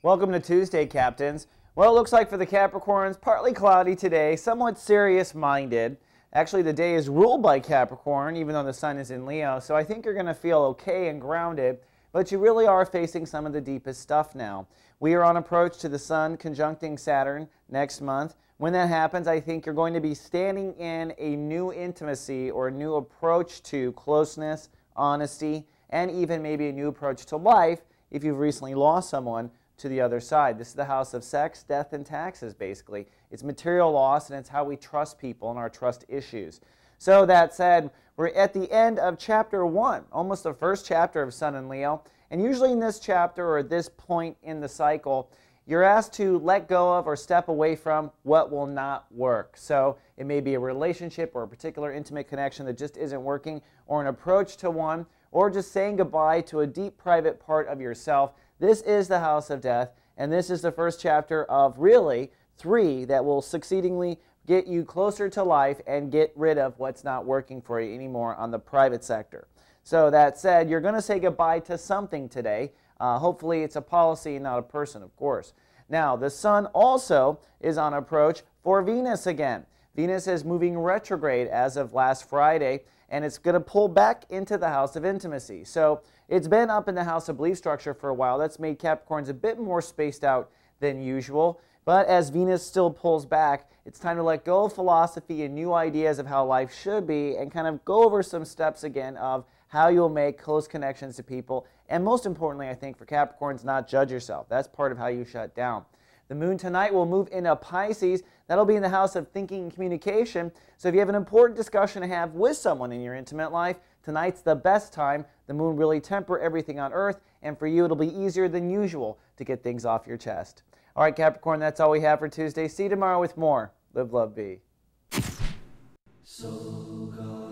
Welcome to Tuesday, Captains. Well, it looks like for the Capricorns, partly cloudy today, somewhat serious-minded. Actually, the day is ruled by Capricorn, even though the sun is in Leo, so I think you're going to feel okay and grounded, but you really are facing some of the deepest stuff now. We are on approach to the sun conjuncting Saturn next month. When that happens, I think you're going to be standing in a new intimacy or a new approach to closeness, honesty, and even maybe a new approach to life if you've recently lost someone to the other side. This is the house of sex, death, and taxes, basically. It's material loss, and it's how we trust people and our trust issues. So that said, we're at the end of chapter 1, almost the first chapter of Sun and Leo. And usually in this chapter, or at this point in the cycle, you're asked to let go of or step away from what will not work. So it may be a relationship or a particular intimate connection that just isn't working, or an approach to one, or just saying goodbye to a deep private part of yourself. This is the house of death, and this is the first chapter of really 3 that will succeedingly get you closer to life and get rid of what's not working for you anymore on the private sector. So that said, you're going to say goodbye to something today. Hopefully it's a policy and not a person, of course. Now, the sun also is on approach for Venus again. Venus is moving retrograde as of last Friday, and it's going to pull back into the house of intimacy. So it's been up in the house of belief structure for a while. That's made Capricorns a bit more spaced out than usual. But as Venus still pulls back, it's time to let go of philosophy and new ideas of how life should be and kind of go over some steps again of how you'll make close connections to people. And most importantly, I think, for Capricorns, not judge yourself. That's part of how you shut down. The moon tonight will move into Pisces. That'll be in the house of thinking and communication. So if you have an important discussion to have with someone in your intimate life, tonight's the best time. The moon will really temper everything on Earth, and for you it'll be easier than usual to get things off your chest. All right, Capricorn, that's all we have for Tuesday. See you tomorrow with more. Live, love, be. So God.